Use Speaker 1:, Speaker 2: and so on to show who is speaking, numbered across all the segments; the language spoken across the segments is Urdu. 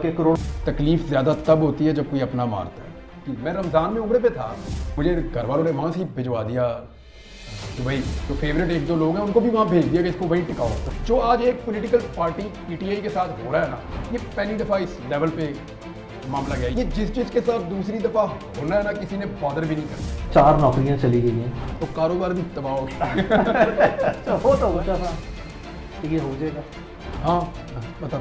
Speaker 1: کہ کروڑ
Speaker 2: تکلیف زیادہ تب ہوتی ہے جب کوئی اپنا مارتا ہے. میں رمضان میں عمرے پہ تھا, مجھے گھر والوں نے وہاں سے ہی بھجوا دیا کہ بھائی جو فیوریٹ ایک دو لوگ ہیں ان کو بھی وہاں بھیج دیا کہ اس کو وہیں ٹکاؤ. جو آج ایک political party P T I کے ساتھ ہو رہا ہے نا, یہ پہلی دفعہ اس لیول پہ معاملہ گیا. یہ جس چیز کے ساتھ دوسری دفعہ ہونا ہے نا, کسی نے بادر بھی نہیں کرنا.
Speaker 1: 4 نوکریاں چلی گئی ہیں
Speaker 2: تو کاروبار بھی تباہ ہو گیا.
Speaker 1: وہ تو سوچا تھا کہ یہ ہو جائے گا.
Speaker 2: ہاں بتا,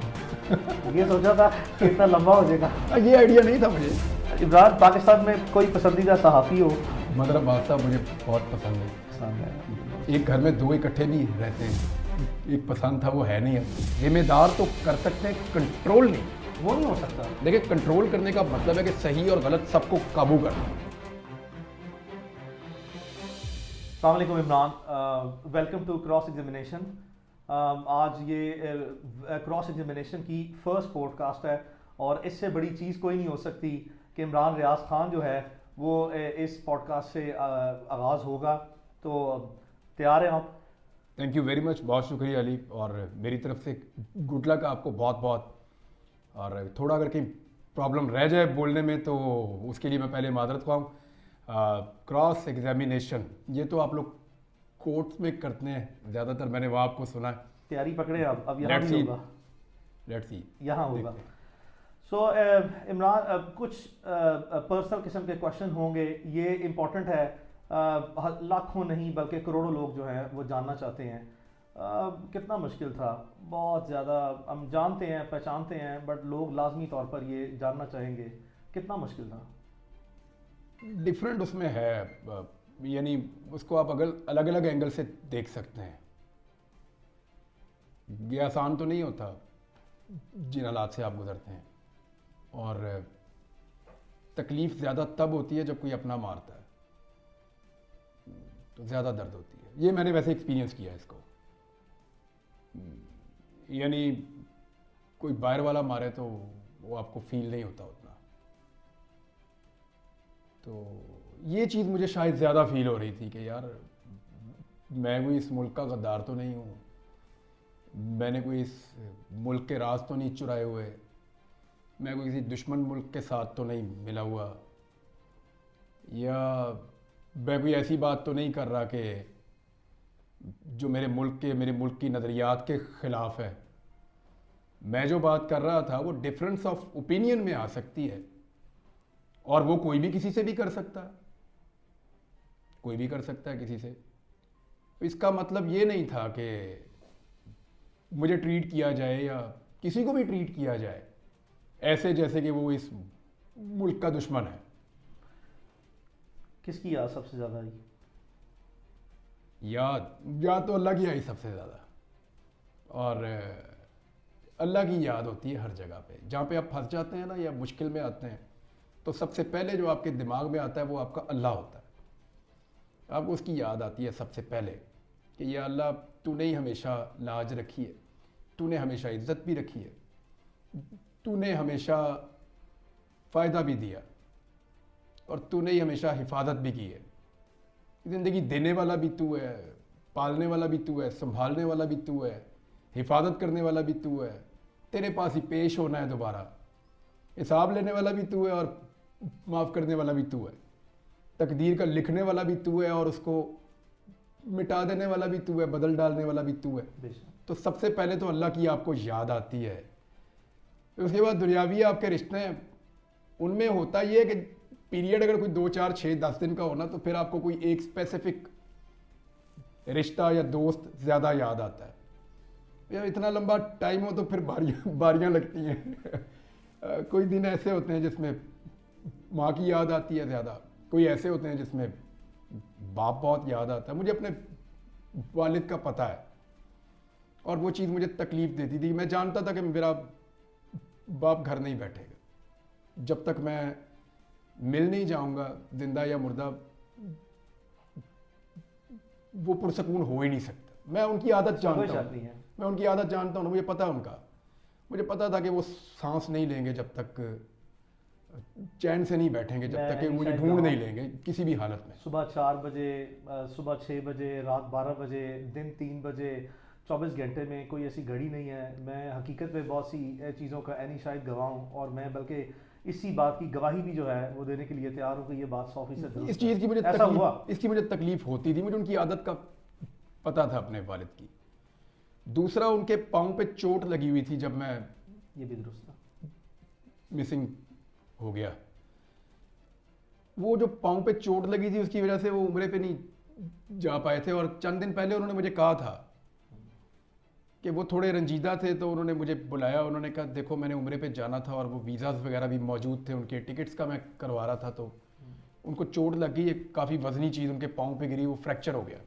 Speaker 1: یہ سوچا تھا کہ اتنا لمبا ہو جائے گا.
Speaker 2: یہ آئیڈیا نہیں تھا مجھے.
Speaker 1: عمران, پاکستان میں کوئی پسندیدہ صحافی ہو؟
Speaker 2: مدر بادشاہ مجھے بہت پسند ہے. ایک گھر میں 2 اکٹھے بھی رہتے ہیں, ایک پسند تھا وہ ہے نہیں. ذمہ دار تو کر سکتے ہیں, کنٹرول نہیں.
Speaker 1: وہ نہیں ہو سکتا.
Speaker 2: دیکھیں, کنٹرول کرنے کا مطلب ہے کہ صحیح اور غلط سب کو قابو کرنا.
Speaker 1: السلام علیکم Imran, welcome to cross examination. آج یہ کراس ایگزامینیشن کی فرسٹ پوڈ کاسٹ ہے, اور اس سے بڑی چیز کوئی نہیں ہو سکتی کہ عمران ریاض خان جو ہے وہ اس پوڈ کاسٹ سے آغاز ہوگا. تو تیار ہیں آپ؟
Speaker 2: تھینک یو ویری مچ, بہت شکریہ علی, اور میری طرف سے گڈ لک آپ کو بہت بہت. اور تھوڑا اگر کہیں پرابلم رہ جائے بولنے میں تو اس کے لیے میں پہلے معذرت خواہ ہوں. کراس ایگزامینیشن یہ تو آپ لوگ کورٹس میں کرتے ہیں زیادہ تر, میں نے وہ آپ کو سنا ہے.
Speaker 1: تیاری پکڑے آپ, اب یہاں نہیں ہوگا,
Speaker 2: لیٹس سی
Speaker 1: یہاں ہوگا. سو عمران, کچھ پرسنل قسم کے کوشچن ہوں گے, یہ امپورٹنٹ ہے. لاکھوں نہیں بلکہ کروڑوں لوگ جو ہیں وہ جاننا چاہتے ہیں کتنا مشکل تھا. بہت زیادہ ہم جانتے ہیں, پہچانتے ہیں, بٹ لوگ لازمی طور پر یہ جاننا چاہیں گے کتنا مشکل تھا.
Speaker 2: ڈفرینٹ اس میں ہے, یعنی اس کو آپ اگر الگ الگ اینگل سے دیکھ سکتے ہیں. یہ آسان تو نہیں ہوتا جن حالات سے آپ گزرتے ہیں, اور تکلیف زیادہ تب ہوتی ہے جب کوئی اپنا مارتا ہے تو زیادہ درد ہوتی ہے. یہ میں نے ویسے ایکسپیرینس کیا ہے اس کو. یعنی کوئی باہر والا مارے تو وہ آپ کو فیل نہیں ہوتا اتنا. تو یہ چیز مجھے شاید زیادہ فیل ہو رہی تھی کہ یار میں کوئی اس ملک کا غدار تو نہیں ہوں, میں نے کوئی اس ملک کے راز تو نہیں چرائے ہوئے, میں کوئی کسی دشمن ملک کے ساتھ تو نہیں ملا ہوا, یا میں کوئی ایسی بات تو نہیں کر رہا کہ جو میرے ملک کی نظریات کے خلاف ہے. میں جو بات کر رہا تھا وہ ڈفرینس آف اوپینین میں آ سکتی ہے, اور وہ کوئی بھی کسی سے بھی کر سکتا ہے, کوئی بھی کر سکتا ہے کسی سے. اس کا مطلب یہ نہیں تھا کہ مجھے ٹریٹ کیا جائے یا کسی کو بھی ٹریٹ کیا جائے ایسے جیسے کہ وہ اس ملک کا دشمن ہے.
Speaker 1: کس کی یاد سب سے زیادہ آئی؟
Speaker 2: یاد تو اللہ کی آئی سب سے زیادہ. اور اللہ کی یاد ہوتی ہے ہر جگہ پہ. جہاں پہ آپ پھنس جاتے ہیں نا یا مشکل میں آتے ہیں تو سب سے پہلے جو آپ کے دماغ میں آتا ہے وہ آپ کا اللہ ہوتا ہے. آپ کو اس کی یاد آتی ہے سب سے پہلے کہ یا اللہ تو نے ہی ہمیشہ لاج رکھی ہے, تو نے ہمیشہ عزت بھی رکھی ہے, تو نے ہمیشہ فائدہ بھی دیا, اور تو نے ہی ہمیشہ حفاظت بھی کی ہے. زندگی دینے والا بھی تو ہے, پالنے والا بھی تو ہے, سنبھالنے والا بھی تو ہے, حفاظت کرنے والا بھی تو ہے, تیرے پاس ہی پیش ہونا ہے دوبارہ, حساب لینے والا بھی تو ہے اور معاف کرنے والا بھی تو ہے, تقدیر کا لکھنے والا بھی تو ہے اور اس کو مٹا دینے والا بھی تو ہے, بدل ڈالنے والا بھی تو ہے. تو سب سے پہلے تو اللہ کی آپ کو یاد آتی ہے. اس کے بعد دنیاوی آپ کے رشتے ہیں, ان میں ہوتا یہ ہے کہ پیریڈ اگر کوئی 2 4 6 10 دن کا ہونا تو پھر آپ کو کوئی ایک اسپیسیفک رشتہ یا دوست زیادہ یاد آتا ہے. یا اتنا لمبا ٹائم ہو تو پھر باریاں لگتی ہیں. کوئی دن ایسے ہوتے ہیں جس میں ماں کی یاد آتی ہے زیادہ, کوئی ایسے ہوتے ہیں جس میں باپ بہت یاد آتا ہے. مجھے اپنے والد کا پتہ ہے, اور وہ چیز مجھے تکلیف دیتی تھی. میں جانتا تھا کہ میرا باپ گھر نہیں بیٹھے گا جب تک میں مل نہیں جاؤں گا, زندہ یا مردہ وہ پرسکون ہو ہی نہیں سکتا. میں ان کی عادت جانتا ہوں, میں ان کی عادت جانتا ہوں, مجھے پتا ہے ان کا. مجھے پتا تھا کہ وہ سانس نہیں لیں گے جب تک, چین سے نہیں بیٹھیں گے جب تک کہ مجھے ڈھونڈ نہیں لیں گے کسی بھی حالت میں.
Speaker 1: صبح 4 بجے, صبح 6 بجے, رات 12 بجے, دن 3 بجے, 24 گھنٹے میں کوئی ایسی گھڑی نہیں ہے. میں حقیقت میں بہت سی چیزوں کا عینی شاہد گواہ ہوں, اور میں بلکہ اسی بات کی گواہی بھی جو ہے وہ دینے کے لیے تیار ہوں کہ یہ بات 100% درست
Speaker 2: اس چیز کی مجھے
Speaker 1: ایسا ہوا.
Speaker 2: اس کی مجھے تکلیف ہوتی تھی, مجھے ان کی عادت کا پتہ تھا اپنے والد کی. دوسرا, ان کے پاؤں پہ چوٹ لگی ہوئی تھی جب میں
Speaker 1: یہ بھی درست تھا.
Speaker 2: مسنگ ہو گیا. وہ جو پاؤں پہ چوٹ لگی تھی اس کی وجہ سے وہ عمرے پہ نہیں جا پائے تھے, اور چند دن پہلے انہوں نے مجھے کہا تھا کہ وہ تھوڑے رنجیدہ تھے, تو انہوں نے مجھے بلایا. انہوں نے کہا دیکھو میں نے عمرے پہ جانا تھا اور وہ ویزاز وغیرہ بھی موجود تھے, ان کے ٹکٹس کا میں کروا رہا تھا, تو ان کو چوٹ لگ گئی, ایک کافی وزنی چیز ان کے پاؤں پہ گری, وہ فریکچر ہو گیا.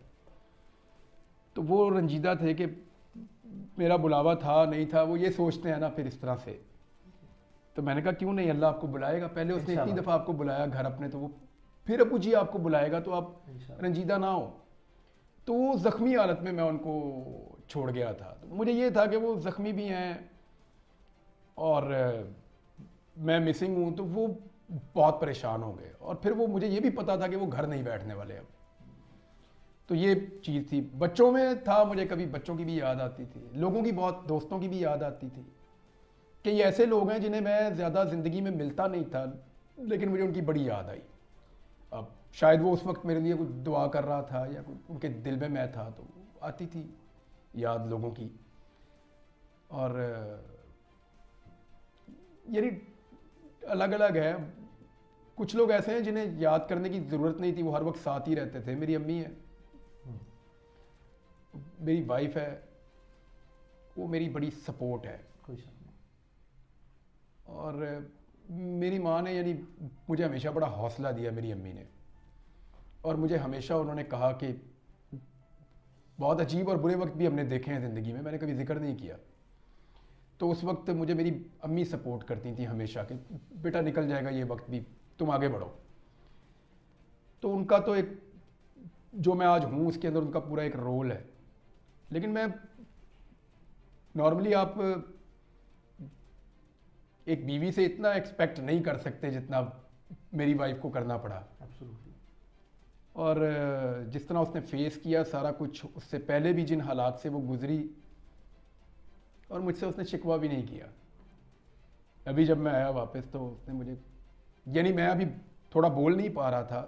Speaker 2: تو وہ رنجیدہ تھے کہ میرا بلاوا تھا نہیں تھا, وہ یہ سوچتے ہیں نا پھر اس طرح سے. تو میں نے کہا کیوں نہیں, اللہ آپ کو بلائے گا. پہلے اس نے اتنی دفعہ آپ کو بلایا گھر اپنے, تو وہ پھر ابو جی آپ کو بلائے گا, تو آپ رنجیدہ نہ ہو. تو وہ زخمی حالت میں ان کو چھوڑ گیا تھا. تو مجھے یہ تھا کہ وہ زخمی بھی ہیں اور میں مسنگ ہوں, تو وہ بہت پریشان ہو گئے. اور پھر وہ مجھے یہ بھی پتا تھا کہ وہ گھر نہیں بیٹھنے والے اب. تو یہ چیز تھی. بچوں میں تھا, مجھے کبھی بچوں کی بھی یاد آتی تھی, لوگوں کی, بہت دوستوں کی بھی یاد آتی تھی کہ یہ ایسے لوگ ہیں جنہیں میں زیادہ زندگی میں ملتا نہیں تھا, لیکن مجھے ان کی بڑی یاد آئی. اب شاید وہ اس وقت میرے لیے کچھ دعا کر رہا تھا یا ان کے دل میں میں تھا, تو آتی تھی یاد لوگوں کی. اور یعنی الگ الگ ہے. کچھ لوگ ایسے ہیں جنہیں یاد کرنے کی ضرورت نہیں تھی, وہ ہر وقت ساتھ ہی رہتے تھے. میری امی ہے, میری وائف ہے, وہ میری بڑی سپورٹ ہے. اور میری ماں نے یعنی مجھے ہمیشہ بڑا حوصلہ دیا, میری امی نے. اور مجھے ہمیشہ انہوں نے کہا کہ بہت عجیب اور برے وقت بھی ہم نے دیکھے ہیں زندگی میں نے کبھی ذکر نہیں کیا. تو اس وقت مجھے میری امی سپورٹ کرتی تھیں ہمیشہ کہ بیٹا نکل جائے گا یہ وقت بھی, تم آگے بڑھو. تو ان کا تو ایک جو میں آج ہوں اس کے اندر ان کا پورا ایک رول ہے. لیکن میں نارملی آپ ایک بیوی سے اتنا ایکسپیکٹ نہیں کر سکتے جتنا میری وائف کو کرنا پڑا. اور جس طرح اس نے فیس کیا سارا کچھ, اس سے پہلے بھی جن حالات سے وہ گزری, اور مجھ سے اس نے شکوہ بھی نہیں کیا. ابھی جب میں آیا واپس تو اس نے مجھے, یعنی میں ابھی تھوڑا بول نہیں پا رہا تھا,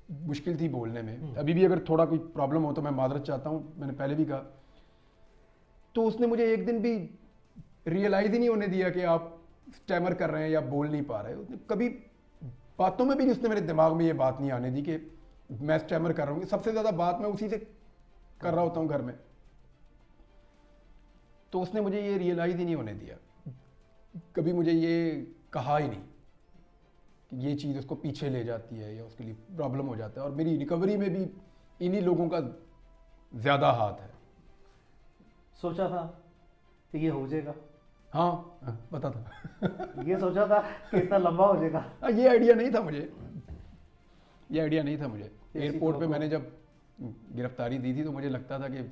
Speaker 2: مشکل تھی بولنے میں. ابھی بھی اگر تھوڑا کوئی پرابلم ہو تو میں معذرت چاہتا ہوں, میں نے پہلے بھی کہا. تو اس نے مجھے ایک دن بھی ریئلائز ہی نہیں ہونے دیا کہ آپ اسٹیمر کر رہے ہیں یا بول نہیں پا رہے. اس نے کبھی باتوں میں بھی اس نے میرے دماغ میں یہ بات نہیں آنے دی کہ میں اسٹیمر کر رہا ہوں. سب سے زیادہ بات میں اسی سے کر رہا ہوتا ہوں گھر میں. تو اس نے مجھے یہ ریئلائز ہی نہیں ہونے دیا, کبھی مجھے یہ کہا ہی نہیں کہ یہ چیز اس کو پیچھے لے جاتی ہے یا اس کے لیے پرابلم ہو جاتا ہے. اور میری ریکوری میں بھی انہی لوگوں کا زیادہ ہاتھ ہے.
Speaker 1: سوچا تھا کہ یہ ہو جائے گا؟
Speaker 2: ہاں پتا تھا.
Speaker 1: یہ سوچا تھا کہ اتنا لمبا ہو جائے گا؟
Speaker 2: یہ آئیڈیا نہیں تھا مجھے, یہ آئیڈیا نہیں تھا مجھے. ایئرپورٹ پہ میں نے جب گرفتاری دی تھی تو مجھے لگتا تھا کہ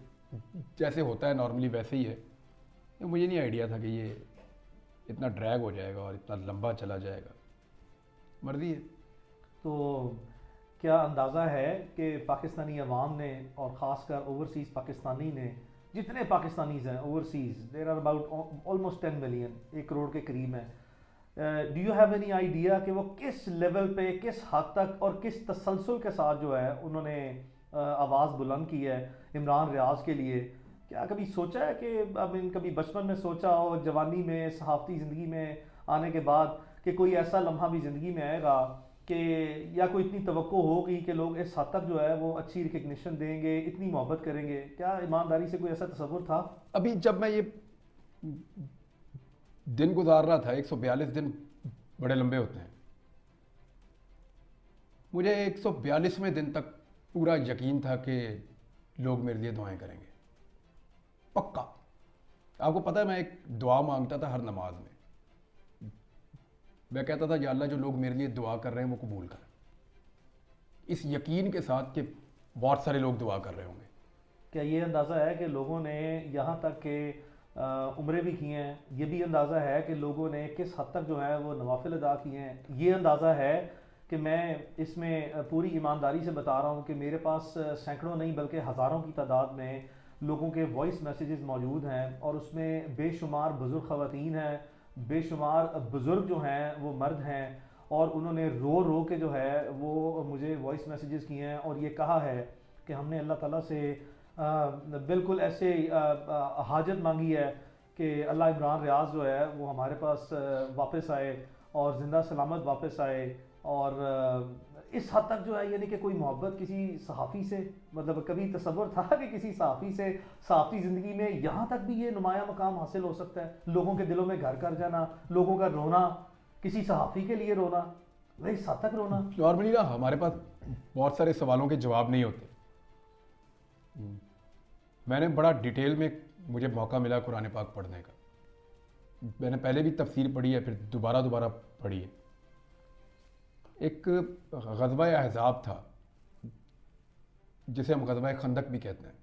Speaker 2: جیسے ہوتا ہے نارملی ویسے ہی ہے. مجھے نہیں آئیڈیا تھا کہ یہ اتنا ڈریگ ہو جائے گا اور اتنا لمبا چلا جائے گا. مرضی ہے.
Speaker 1: تو کیا اندازہ ہے کہ پاکستانی عوام نے, اور خاص کر اوورسیز پاکستانی نے, جتنے پاکستانیز ہیں overseas, there are about almost 10 million, 1 crore کے قریب ہیں, do you have any idea کہ وہ کس لیول پہ, کس حد تک اور کس تسلسل کے ساتھ جو ہے انہوں نے آواز بلند کی ہے عمران ریاض کے لیے؟ کیا کبھی سوچا ہے کہ کبھی بچپن میں سوچا ہو, جوانی میں, صحافتی زندگی میں آنے کے بعد, کہ کوئی ایسا لمحہ بھی زندگی میں آئے گا کہ یا کوئی اتنی توقع ہوگی کہ لوگ اس حد تک جو ہے وہ اچھی ریکگنیشن دیں گے, اتنی محبت کریں گے؟ کیا ایمانداری سے کوئی ایسا تصور تھا؟
Speaker 2: ابھی جب میں یہ دن گزار رہا تھا, 142 دن بڑے لمبے ہوتے ہیں, مجھے 142ویں دن تک پورا یقین تھا کہ لوگ میرے لیے دعائیں کریں گے, پکا. آپ کو پتہ ہے میں ایک دعا مانگتا تھا ہر نماز میں. میں کہتا تھا یا اللہ جو لوگ میرے لیے دعا کر رہے ہیں وہ قبول کر, اس یقین کے ساتھ کہ بہت سارے لوگ دعا کر رہے ہوں گے.
Speaker 1: کیا یہ اندازہ ہے کہ لوگوں نے یہاں تک کہ عمرے بھی کیے ہیں, یہ بھی اندازہ ہے کہ لوگوں نے کس حد تک جو ہے وہ نوافل ادا کیے ہیں؟ یہ اندازہ ہے کہ میں اس میں پوری ایمانداری سے بتا رہا ہوں کہ میرے پاس سینکڑوں نہیں بلکہ ہزاروں کی تعداد میں لوگوں کے وائس میسیجز موجود ہیں، اور اس میں بے شمار بزرگ خواتین ہیں، بے شمار بزرگ جو ہیں وہ مرد ہیں، اور انہوں نے رو رو کے جو ہے وہ مجھے وائس میسیجز کیے ہیں اور یہ کہا ہے کہ ہم نے اللہ تعالیٰ سے بالکل ایسے حاجت مانگی ہے کہ اللہ عمران ریاض جو ہے وہ ہمارے پاس واپس آئے اور زندہ سلامت واپس آئے، اور اس حد تک جو ہے یعنی کہ کوئی محبت کسی صحافی سے، مطلب کبھی تصور تھا کہ کسی صحافی سے صحافتی زندگی میں یہاں تک بھی یہ نمایاں مقام حاصل ہو سکتا ہے؟ لوگوں کے دلوں میں گھر کر جانا، لوگوں کا رونا، کسی صحافی کے لیے رونا، بھائی اس حد تک رونا۔
Speaker 2: نارملی نا ہمارے پاس بہت سارے سوالوں کے جواب نہیں ہوتے. میں نے بڑا ڈیٹیل میں مجھے موقع ملا قرآن پاک پڑھنے کا. میں نے پہلے بھی تفسیر پڑھی ہے، پھر دوبارہ پڑھی ہے. ایک غزوہ احزاب تھا جسے ہم غزوہ خندق بھی کہتے ہیں.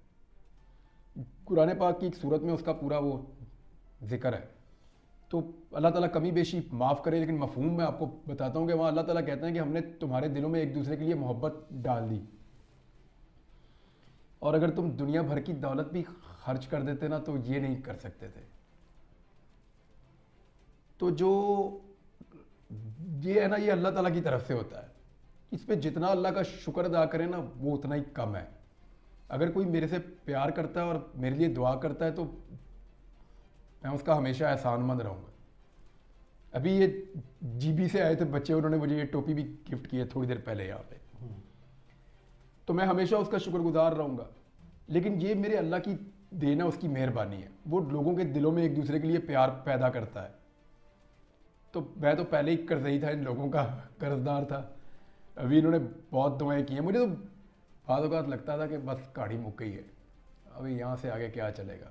Speaker 2: قرآن پاک کی ایک صورت میں اس کا پورا وہ ذکر ہے، تو اللہ تعالیٰ کمی بیشی معاف کرے، لیکن مفہوم میں آپ کو بتاتا ہوں کہ وہاں اللہ تعالیٰ کہتے ہیں کہ ہم نے تمہارے دلوں میں ایک دوسرے کے لیے محبت ڈال دی، اور اگر تم دنیا بھر کی دولت بھی خرچ کر دیتے نا تو یہ نہیں کر سکتے تھے. تو جو یہ ہے نا، یہ اللہ تعالیٰ کی طرف سے ہوتا ہے. اس پہ جتنا اللہ کا شکر ادا کرے نا وہ اتنا ہی کم ہے. اگر کوئی میرے سے پیار کرتا ہے اور میرے لیے دعا کرتا ہے تو میں اس کا ہمیشہ احسان مند رہوں گا. ابھی یہ جی بی سے آئے تھے بچے، انہوں نے مجھے یہ ٹوپی بھی گفٹ کی ہے تھوڑی دیر پہلے یہاں پہ، تو میں ہمیشہ اس کا شکر گزار رہوں گا. لیکن یہ میرے اللہ کی دین ہے، اس کی مہربانی ہے. وہ لوگوں کے دلوں میں ایک دوسرے کے لیے پیار پیدا کرتا ہے. تو میں تو پہلے ہی قرضئی تھا، ان لوگوں کا قرض دار تھا. ابھی انہوں نے بہت دعائیں کی ہیں. مجھے تو بعض اوقات لگتا تھا کہ بس گاڑی مک گئی ہے، ابھی یہاں سے آگے کیا چلے گا.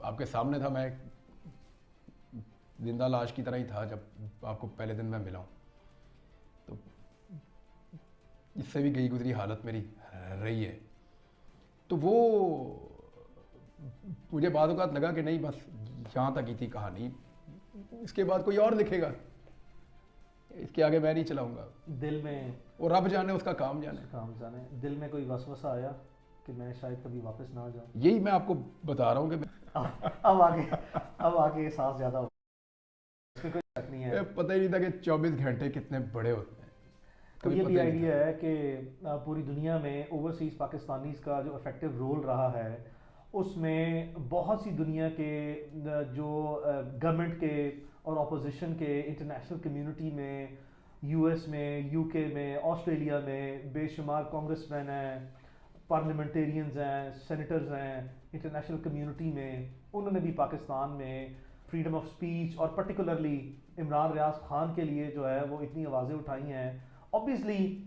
Speaker 2: آپ کے سامنے تھا، میں زندہ لاش کی طرح ہی تھا جب آپ کو پہلے دن میں ملا ہوں. تو اس سے بھی گئی گزری حالت میری رہی ہے. تو وہ مجھے بعض اوقات لگا کہ نہیں، بس یہاں تک ہی تھی کہانی، اس کے بعد کوئی اور لکھے گا، اس کے آگے میں نہیں چلاؤں گا.
Speaker 1: دل میں
Speaker 2: اور رب جانے، اس کا کام جانے.
Speaker 1: دل میں کوئی وسوسہ آیا کہ میں شاید کبھی واپس نہ جاؤں؟
Speaker 2: یہی میں آپ کو بتا رہا ہوں کہ
Speaker 1: اب آگے احساس زیادہ ہو، اس میں کوئی شک نہیں ہے.
Speaker 2: پتہ ہی نہیں تھا کہ 24 گھنٹے کتنے بڑے ہوتے ہیں.
Speaker 1: تو یہ بھی آئیڈیا ہے کہ پوری دنیا میں اوورسیز پاکستانیز کا جو افیکٹو رول رہا ہے، اس میں بہت سی دنیا کے جو گورنمنٹ کے اور اپوزیشن کے، انٹرنیشنل کمیونٹی میں، یو ایس میں، یو کے میں، آسٹریلیا میں بے شمار کانگریس مین ہیں، پارلیمنٹیرینز ہیں، سینیٹرز ہیں انٹرنیشنل کمیونٹی میں. انہوں نے بھی پاکستان میں فریڈم آف سپیچ اور پرٹیکولرلی عمران ریاض خان کے لیے جو ہے وہ اتنی آوازیں اٹھائی ہیں. اوبیسلی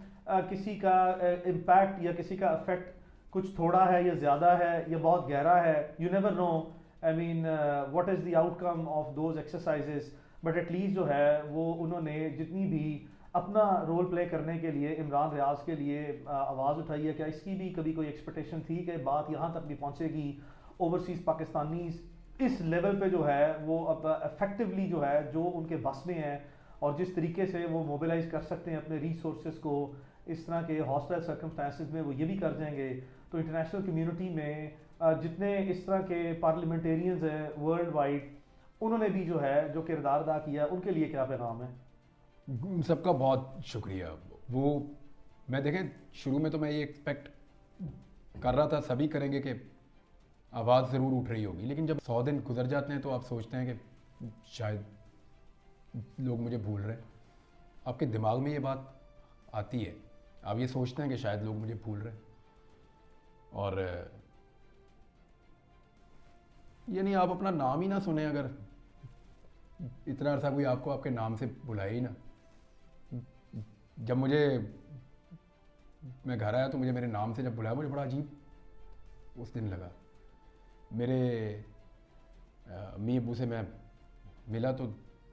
Speaker 1: کسی کا امپیکٹ یا کسی کا افیکٹ کچھ تھوڑا ہے یا زیادہ ہے یا بہت گہرا ہے، you never know. I mean what is the outcome of those exercises, but at least جو ہے وہ انہوں نے جتنی بھی اپنا رول پلے کرنے کے لیے عمران ریاض کے لیے آواز اٹھائی ہے. کیا اس کی بھی کبھی کوئی ایکسپیکٹیشن تھی کہ بات یہاں تک بھی پہنچے گی؟ اوورسیز پاکستانیز اس لیول پہ جو ہے وہ اب افیکٹولی جو ہے جو ان کے بس میں ہیں اور جس طریقے سے وہ موبیلائز کر سکتے ہیں اپنے ریسورسز کو اس طرح کے ہاسٹائل سرکمسٹانسز میں، وہ یہ بھی کر جائیں گے. تو انٹرنیشنل کمیونٹی میں جتنے اس طرح کے پارلیمنٹیرینز ہیں ورلڈ وائڈ، انہوں نے بھی جو ہے جو کردار ادا کیا، ان کے لیے کیا پیغام ہے؟
Speaker 2: ان سب کا بہت شکریہ. وہ میں دیکھیں شروع میں تو میں یہ ایکسپیکٹ کر رہا تھا سبھی کریں گے کہ آواز ضرور اٹھ رہی ہوگی، لیکن جب 100 دن گزر جاتے ہیں تو آپ سوچتے ہیں کہ شاید لوگ مجھے بھول رہے ہیں. آپ کے دماغ میں یہ بات آتی ہے، آپ یہ سوچتے ہیں کہ شاید لوگ مجھے بھول رہے ہیں. اور یعنی آپ اپنا نام ہی نہ سنیں، اگر اتنا عرصہ کوئی آپ کو آپ کے نام سے بلائے ہی نا. جب میں گھر آیا تو مجھے میرے نام سے جب بلایا، مجھے بڑا عجیب اس دن لگا. میرے امی ابو سے میں ملا تو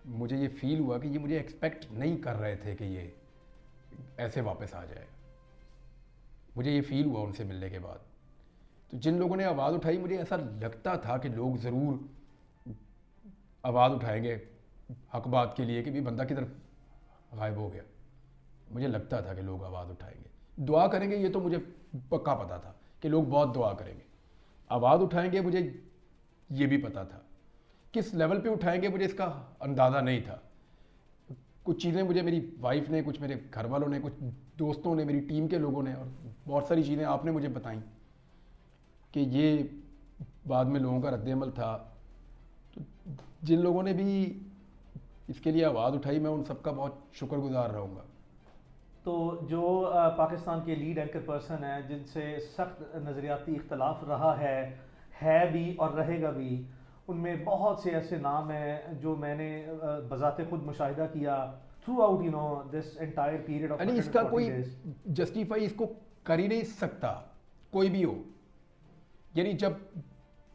Speaker 2: مجھے یہ فیل ہوا کہ یہ مجھے ایکسپیکٹ نہیں کر رہے تھے کہ یہ ایسے واپس آ جائے. مجھے یہ فیل ہوا ان سے ملنے کے بعد. تو جن لوگوں نے آواز اٹھائی، مجھے ایسا لگتا تھا کہ لوگ ضرور آواز اٹھائیں گے حق بات کے لیے کہ بھی بندہ کدھر غائب ہو گیا. مجھے لگتا تھا کہ لوگ آواز اٹھائیں گے، دعا کریں گے. یہ تو مجھے پکا پتہ تھا کہ لوگ بہت دعا کریں گے. آواز اٹھائیں گے مجھے یہ بھی پتا تھا، کس لیول پہ اٹھائیں گے مجھے اس کا اندازہ نہیں تھا. کچھ چیزیں مجھے میری وائف نے، کچھ میرے گھر والوں نے، کچھ دوستوں نے، میری ٹیم کے لوگوں نے، اور بہت ساری چیزیں آپ نے مجھے بتائیں کہ یہ بعد میں لوگوں کا رد عمل تھا. تو جن لوگوں نے بھی اس کے لیے آواز اٹھائی میں ان سب کا بہت شکر گزار رہوں گا.
Speaker 1: تو جو پاکستان کے لیڈ اینکر پرسن ہیں جن سے سخت نظریاتی اختلاف رہا ہے بھی اور رہے گا بھی، ان میں بہت سے ایسے نام ہیں جو میں نے بذات خود مشاہدہ کیا through out this entire period of
Speaker 2: یعنی اس کا کوئی جسٹیفائی اس کو کر ہی نہیں سکتا کوئی بھی ہو. یعنی جب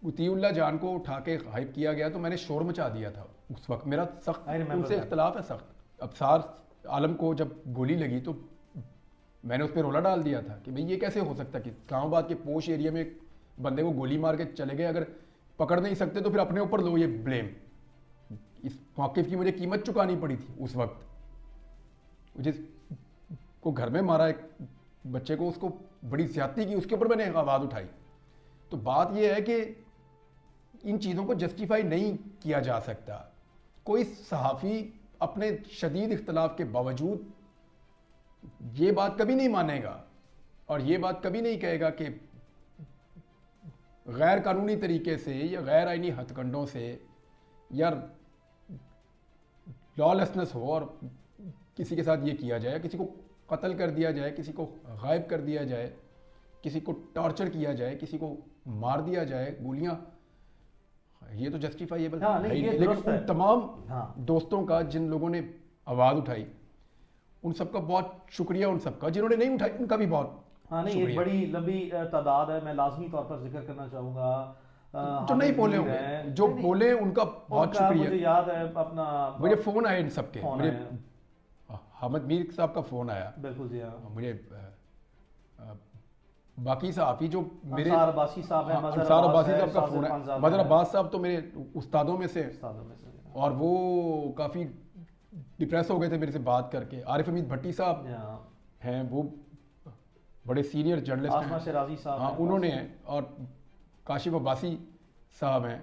Speaker 2: عطیہ اللہ جان کو اٹھا کے غائب کیا گیا تو میں نے شور مچا دیا تھا اس وقت. میرا سخت ان سے اختلاف ہے سخت. ابصار عالم کو جب گولی لگی تو میں نے اس پہ رولا ڈال دیا تھا کہ بھئی یہ کیسے ہو سکتا کہ اسلام آباد کے پوش ایریا میں ایک بندے کو گولی مار کے چلے گئے، اگر پکڑ نہیں سکتے تو پھر اپنے اوپر لو یہ بلیم. اس موقف کی مجھے قیمت چکانی پڑی تھی اس وقت. جس کو گھر میں مارا ایک بچے کو، اس کو بڑی زیادتی کی، اس کے اوپر میں نے آواز اٹھائی. تو بات یہ ہے کہ ان چیزوں کو جسٹیفائی نہیں کیا جا سکتا. کوئی صحافی اپنے شدید اختلاف کے باوجود یہ بات کبھی نہیں مانے گا اور یہ بات کبھی نہیں کہے گا کہ غیر قانونی طریقے سے یا غیر آئینی ہتھ کنڈوں سے یا لا لیسنس ہو اور کسی کے ساتھ یہ کیا جائے، کسی کو قتل کر دیا جائے، کسی کو غائب کر دیا جائے، کسی کو ٹارچر کیا جائے، کسی کو مار دیا جائے گولیاں. یہ تو جسٹیفائیبل ہے. لیکن ان تمام دوستوں کا جن لوگوں نے آواز اٹھائی ان سب کا بہت شکریہ. ان سب کا جنہوں نے نہیں اٹھائی ان کا بھی بہت
Speaker 1: نہیں. ایک بڑی لمبی تعداد ہے، میں لازمی طور پر ذکر کرنا چاہوں گا
Speaker 2: جو نہیں بولے ہوں گے، جو بولے ان کا بہت شکریہ.
Speaker 1: مجھے یاد ہے اپنا
Speaker 2: مجھے فون آئے ان سب کے، مجھے حامد میر صاحب کا فون آیا.
Speaker 1: بالکل جی ہاں.
Speaker 2: مجھے باقی صحافی جو میرے
Speaker 1: انصار عباسی صاحب ہیں،
Speaker 2: انصار عباسی صاحب کا فون ہے. مظہر عباس صاحب تو میرے استادوں میں سے، اور وہ کافی ڈپریس ہو گئے تھے میرے سے بات کر کے. عارف حمید بھٹی صاحب ہیں، وہ بڑے سینئر جرنلسٹ ہیں.
Speaker 1: آسما شیرازی صاحب
Speaker 2: ہاں انہوں نے ہیں. اور کاشف عباسی صاحب ہیں،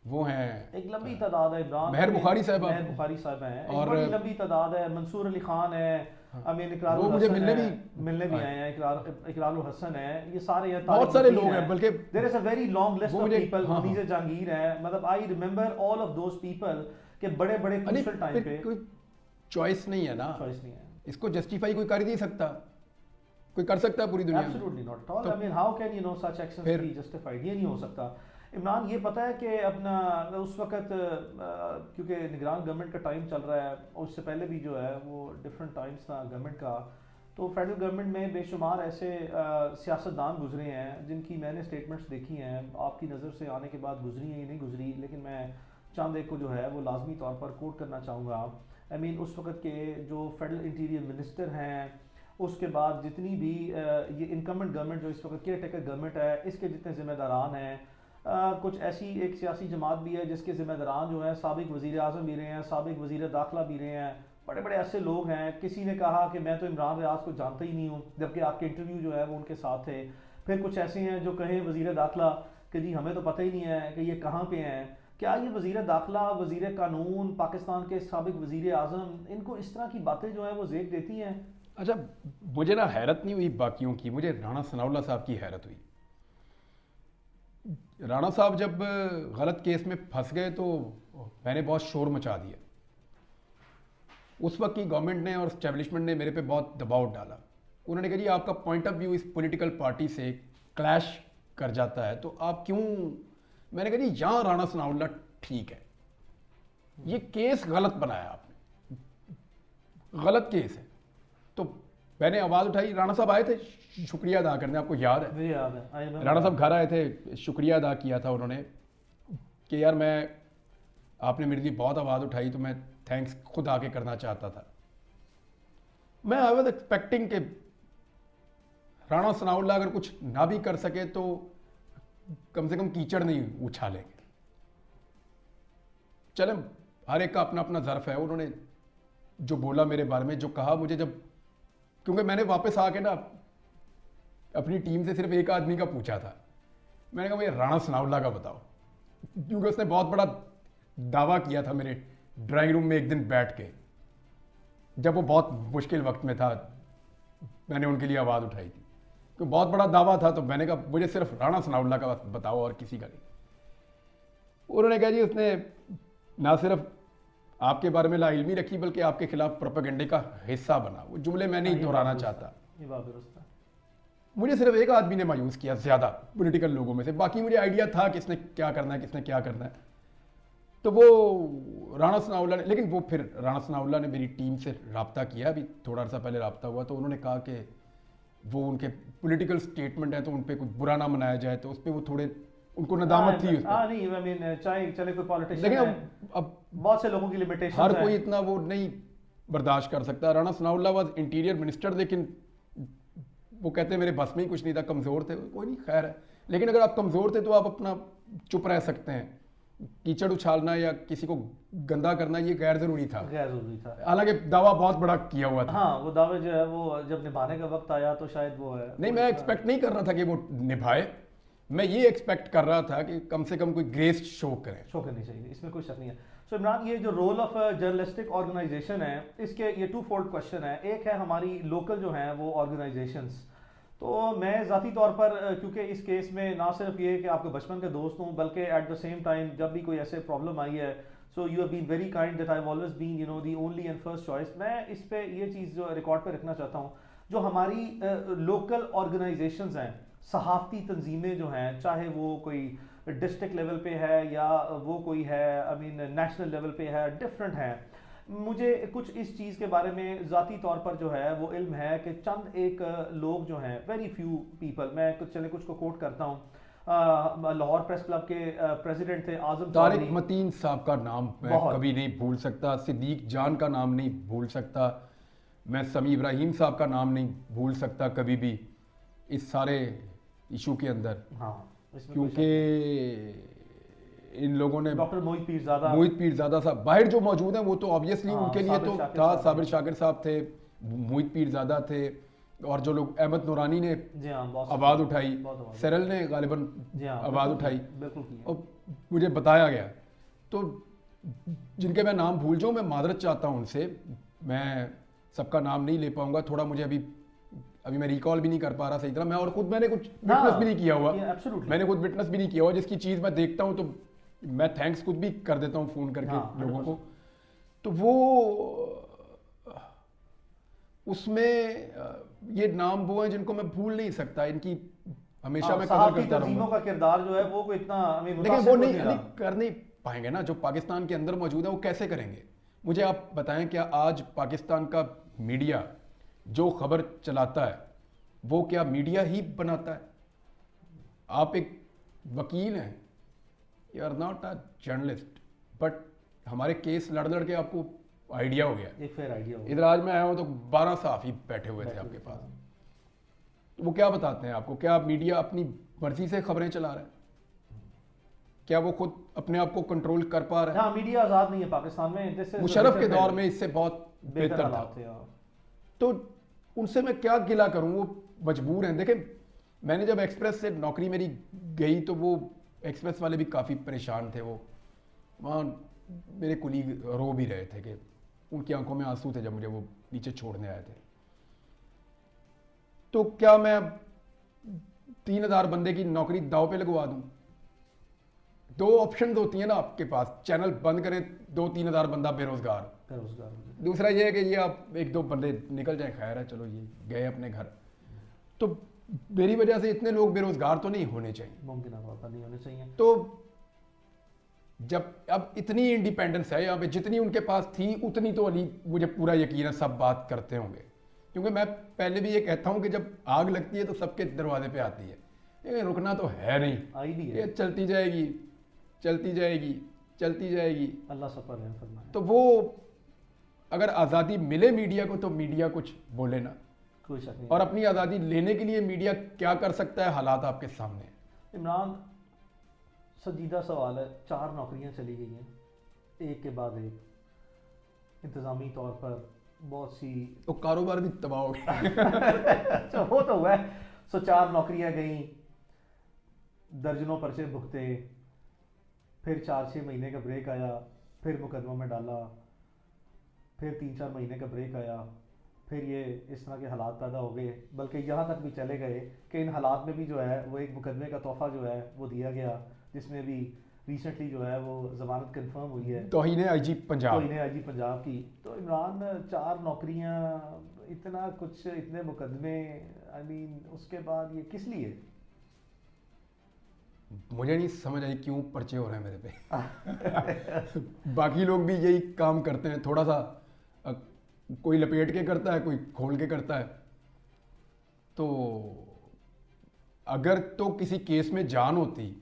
Speaker 2: وہ ہیں.
Speaker 1: ایک لمبی تعداد ہے.
Speaker 2: مہر بخاری صاحب
Speaker 1: ہیں. اور بڑی لمبی تعداد ہے. منصور علی خان ہے، امین اقرار
Speaker 2: وہ مجھے
Speaker 1: ملنے بھی آئے ہیں. اقرار الحسن ہے. یہ سارے
Speaker 2: بہت سارے لوگ ہیں. بلکہ
Speaker 1: there is a very long list of people. منیز Jahangir ہیں. مطلب I remember all of those people کہ بڑے بڑے crucial ٹائم پہ.
Speaker 2: کوئی چوائس نہیں ہے نا،
Speaker 1: چوائس نہیں ہے.
Speaker 2: اس کو جسٹیفائی کوئی کر ہی نہیں سکتا. کوئی کر سکتا ہے پوری دنیا میں؟
Speaker 1: Absolutely not at all. I mean how can such actions be justified؟ یہ نہیں ہو سکتا. عمران یہ پتہ ہے کہ اپنا اس وقت کیونکہ نگران گورنمنٹ کا ٹائم چل رہا ہے، اور اس سے پہلے بھی جو ہے وہ ڈفرینٹ ٹائمز تھا گورنمنٹ کا، تو فیڈرل گورنمنٹ میں بے شمار ایسے سیاستدان گزرے ہیں جن کی میں نے اسٹیٹمنٹس دیکھی ہیں. آپ کی نظر سے آنے کے بعد گزری ہیں یا نہیں گزری، لیکن میں چند ایک کو جو ہے وہ لازمی طور پر کوٹ کرنا چاہوں گا. اس وقت کے جو فیڈرل انٹیریئر منسٹر ہیں، اس کے بعد جتنی بھی یہ انکمبنٹ گورنمنٹ جو اس وقت کیئر ٹیکر گورنمنٹ ہے، اس کے جتنے ذمہ داران ہیں، کچھ ایسی ایک سیاسی جماعت بھی ہے جس کے ذمہ داران جو ہیں سابق وزیر اعظم بھی رہے ہیں، سابق وزیر داخلہ بھی رہے ہیں. بڑے بڑے ایسے لوگ ہیں. کسی نے کہا کہ میں تو عمران ریاض کو جانتا ہی نہیں ہوں، جبکہ آپ کے انٹرویو جو ہے وہ ان کے ساتھ تھے. پھر کچھ ایسے ہیں جو کہیں وزیر داخلہ کہ جی ہمیں تو پتہ ہی نہیں ہے کہ یہ کہاں پہ ہیں. کیا یہ وزیر داخلہ، وزیر قانون، پاکستان کے سابق وزیر اعظم، ان کو اس طرح کی باتیں جو ہیں وہ زیک دیتی ہیں؟
Speaker 2: اچھا مجھے نا حیرت نہیں ہوئی باقیوں کی، مجھے رانا ثناء اللہ صاحب کی حیرت ہوئی. رانا صاحب جب غلط کیس میں پھنس گئے تو میں نے بہت شور مچا دیا. اس وقت کی گورنمنٹ نے اور اسٹیبلشمنٹ نے میرے پہ بہت دباؤ ڈالا. انہوں نے کہا جی آپ کا پوائنٹ آف ویو اس پولیٹیکل پارٹی سے کلیش کر جاتا ہے تو آپ کیوں. میں نے کہا جی یہاں رانا ثناء اللہ ٹھیک ہے، یہ کیس غلط بنایا آپ نے، غلط کیس ہے. تو میں نے آواز اٹھائی. رانا صاحب آئے تھے شکریہ ادا کرنے، آپ کو یاد ہے؟ رانا صاحب گھر آئے تھے، شکریہ ادا کیا تھا انہوں نے کہ یار میں آپ نے میرے لیے بہت آواز اٹھائی تو میں تھینکس خود آ کے کرنا چاہتا تھا. میں آئی واز ایکسپیکٹنگ کہ رانا ثناء اللہ اگر کچھ نہ بھی کر سکے تو کم سے کم کیچڑ نہیں اچھالیں گے. چلیں ہر ایک کا اپنا اپنا ظرف ہے. انہوں نے جو بولا میرے بارے میں، جو کہا، مجھے جب کیونکہ میں نے واپس آ کے نا اپنی ٹیم سے صرف ایک آدمی کا پوچھا تھا. میں نے کہا بھائی رانا ثناءاللہ کا بتاؤ, کیونکہ اس نے بہت بڑا دعویٰ کیا تھا میرے ڈرائنگ روم میں ایک دن بیٹھ کے, جب وہ بہت مشکل وقت میں تھا. میں نے ان کے لیے آواز اٹھائی تھی, تو بہت بڑا دعویٰ تھا, تو میں نے کہا مجھے صرف رانا ثناءاللہ کا بتاؤ اور کسی کا نہیں. انہوں نے کہا جی اس نے نہ صرف آپ کے بارے میں لا علمی رکھی بلکہ آپ کے خلاف پروپیگنڈے کا حصہ بنا. وہ جملے میں نہیں دہرانا چاہتا.
Speaker 1: یہ بات درست ہے.
Speaker 2: مجھے صرف ایک آدمی نے مایوس کیا زیادہ پولیٹیکل لوگوں میں سے, باقی مجھے آئیڈیا تھا کس نے کیا کرنا ہے, کس نے کیا کرنا ہے. تو وہ رانا ثناءاللہ نے, لیکن وہ پھر رانا ثناءاللہ نے میری ٹیم سے رابطہ کیا, ابھی تھوڑا عرصہ پہلے رابطہ ہوا, تو انہوں نے کہا کہ وہ ان کے پولیٹیکل سٹیٹمنٹ ہیں تو ان پہ کچھ برا نہ منایا جائے, تو اس پہ وہ تھوڑے ان کو ندامت تھی اس پہ.
Speaker 1: نہیں I mean چاہے چلے کوئی پالیٹیشین
Speaker 2: لیکن
Speaker 1: ہے,
Speaker 2: اب
Speaker 1: بہت سے لوگوں کی لمیٹیشن
Speaker 2: ہر کوئی اتنا وہ نہیں برداشت کر سکتا. Rana Sanaullah was interior minister, لیکن وہ کہتے ہیں میرے بس میں ہی کچھ نہیں تھا, کمزور تھے. کوئی نہیں, خیر ہے. لیکن اگر آپ کمزور تھے تو آپ اپنا چپ رہ سکتے ہیں. کیچڑ اچھالنا یا کسی کو گندا کرنا یہ غیر ضروری تھا.
Speaker 1: غیر ضروری تھا.
Speaker 2: حالانکہ دعویٰ بہت بڑا کیا ہوا تھا.
Speaker 1: ہاں وہ دعوے جو ہے وہ جب نبھانے کا وقت آیا تو شاید وہ ہے
Speaker 2: نہیں, میں ایکسپیکٹ نہیں کر رہا تھا کہ وہ نبھائے. میں یہ ایکسپیکٹ کر رہا تھا کہ کم سے کم کوئی گریس شو کریں.
Speaker 1: شو کرنی چاہیے, اس میں کوئی شک نہیں ہے. سو عمران, یہ جو رول آف جرنلسٹک آرگنائزیشن ہے, اس کے یہ 2 فولڈ کوشچن ہے. ایک ہے ہماری لوکل جو ہیں وہ آرگنائزیشنس. تو میں ذاتی طور پر کیونکہ اس کیس میں نہ صرف یہ کہ آپ کے بچپن کے دوست ہوں, بلکہ ایٹ دا سیم ٹائم جب بھی کوئی ایسے پرابلم آئی ہے, so you have been very kind that I have always been you know the only and first choice. میں اس پہ یہ چیز جو ریکارڈ پہ رکھنا چاہتا ہوں, جو ہماری لوکل آرگنائزیشنز ہیں, صحافتی تنظیمیں جو ہیں, چاہے وہ کوئی ڈسٹرکٹ لیول پہ ہے یا وہ کوئی ہے I mean نیشنل لیول پہ ہے, ڈفرینٹ ہیں. مجھے کچھ اس چیز کے بارے میں ذاتی طور پر جو ہے وہ علم ہے کہ چند ایک لوگ جو ہیں, ویری فیو پیپل, میں کچھ کو کوٹ کرتا ہوں. لاہور پریس کلب کے پریزیڈنٹ تھے اعظم
Speaker 2: طارق متین صاحب کا نام میں کبھی نہیں بھول سکتا. صدیق جان کا نام نہیں بھول سکتا. میں سمیع ابراہیم صاحب کا نام نہیں بھول سکتا کبھی بھی اس سارے ایشو کے اندر.
Speaker 1: ہاں,
Speaker 2: کیونکہ ان لوگوں نے
Speaker 1: ڈاکٹر موہت
Speaker 2: پیرزادہ صاحب باہر جو موجود ہیں وہ تو آبویسلی ان کے لیے تو تھا. صابر شاکر صاحب تھے, موہت پیرزادہ تھے, اور جو لوگ احمد نورانی نے آواز اٹھائی, سیرل نے غالباً آواز اٹھائی, اور مجھے بتایا گیا. تو جن کے میں نام بھول جاؤں میں معذرت چاہتا ہوں ان سے. میں سب کا نام نہیں لے پاؤں گا, تھوڑا مجھے ابھی میں ریکال بھی نہیں کر پا رہا صحیح طرح. میں نے کچھ وٹنس بھی نہیں کیا ہوا, جس کی چیز میں دیکھتا ہوں تو میں تھینکس خود بھی کر دیتا ہوں فون کر کے لوگوں کو. تو وہ اس میں یہ نام وہ ہیں جن کو میں بھول نہیں سکتا, ان کی ہمیشہ میں قدر کرتا رہوں گا.
Speaker 1: کا کردار جو ہے وہ کوئی اتنا,
Speaker 2: لیکن وہ نہیں کر نہیں پائیں گے نا جو پاکستان کے اندر موجود ہے, وہ کیسے کریں گے. مجھے آپ بتائیں کیا آج پاکستان کا میڈیا جو خبر چلاتا ہے وہ کیا میڈیا ہی بناتا ہے؟ آپ ایک وکیل ہیں, you are not a journalist, but ہمارے کیس لڑ کے آپ کو آئیڈیا ہو گیا,
Speaker 1: ایک فیر آئیڈیا ہو گیا.
Speaker 2: ادھر آج میں آیا ہوں تو 12 صحافی بیٹھے ہوئے تھے آپ کے پاس. وہ کیا بتاتے ہیں آپ کو؟ کیا میڈیا اپنی مرضی سے خبریں چلا رہا ہے؟ کیا وہ خود اپنے آپ کو کنٹرول کر پا رہا ہے؟
Speaker 1: ہاں, میڈیا آزاد نہیں ہے پاکستان میں.
Speaker 2: مشرف کے دور میں اس سے بہت بہتر تھا. تو ان سے میں کیا گلہ کروں, وہ مجبور ہیں. دیکھیں, میں نے جب ایکسپریس سے نوکری میری گئی تو وہ ایکسپریس والے بھی کافی پریشان تھے. وہ وہاں میرے کولیگ رو بھی رہے تھے کہ ان کی آنکھوں میں آنسو تھے جب مجھے وہ نیچے چھوڑنے آئے تھے. تو کیا میں 3000 بندے کی نوکری داؤ پہ لگوا دوں؟ 2 آپشنز ہوتی ہیں نا آپ کے پاس, چینل بند کریں, 2-3 ہزار بندہ بے روزگار. دوسرا یہ ہے کہ یہ آپ 1-2 بندے نکل جائیں, خیر ہے, چلو یہ گئے اپنے گھر. تو میری وجہ سے اتنے لوگ بے روزگار تو نہیں ہونے چاہیے,
Speaker 1: ممکنہ طور پر نہیں ہونے چاہیے.
Speaker 2: تو جب اب اتنی انڈیپینڈنس ہے یہاں پہ, جتنی ان کے پاس تھی اتنی تو علی مجھے پورا یقین ہے سب بات کرتے ہوں گے. کیونکہ میں پہلے بھی یہ کہتا ہوں کہ جب آگ لگتی ہے تو سب کے دروازے پہ آتی ہے, یہ رکنا تو ہے نہیں, یہ چلتی جائے گی چلتی جائے گی چلتی جائے گی.
Speaker 1: اللہ سب پر رحم فرمائے.
Speaker 2: تو وہ اگر آزادی ملے میڈیا کو تو میڈیا کچھ بولے نا,
Speaker 1: کوئی شک نہیں.
Speaker 2: اور اپنی آزادی لینے کے لیے میڈیا کیا کر سکتا ہے, حالات آپ کے سامنے.
Speaker 1: عمران, سنجیدہ سوال ہے. 4 نوکریاں چلی گئی ہیں ایک کے بعد ایک, انتظامی طور پر بہت سی,
Speaker 2: تو کاروبار بھی تباہ ہو گیا.
Speaker 1: اچھا وہ تو ہوا ہے, سو 4 نوکریاں گئیں، درجنوں پرچے بھگتے، پھر 4-6 مہینے کا بریک آیا، پھر مقدموں میں ڈالا، پھر 3-4 مہینے کا بریک آیا، پھر یہ اس طرح کے حالات پیدا ہو گئے، بلکہ یہاں تک بھی چلے گئے کہ ان حالات میں بھی جو ہے وہ ایک مقدمے کا تحفہ جو ہے وہ دیا گیا، جس میں بھی ریسنٹلی جو ہے وہ ضمانت کنفرم ہوئی ہے
Speaker 2: توہین آئی جی پنجاب.
Speaker 1: توہین آئی جی پنجاب کی. تو عمران 4 نوکریاں، اتنا کچھ، اتنے مقدمے، آئی مین اس کے بعد یہ کس لیے؟
Speaker 2: مجھے نہیں سمجھ آئی کیوں پرچے ہو رہے ہیں میرے پہ. باقی لوگ بھی یہی کام کرتے ہیں، تھوڑا سا کوئی لپیٹ کے کرتا ہے، کوئی کھول کے کرتا ہے. تو اگر تو کسی کیس میں جان ہوتی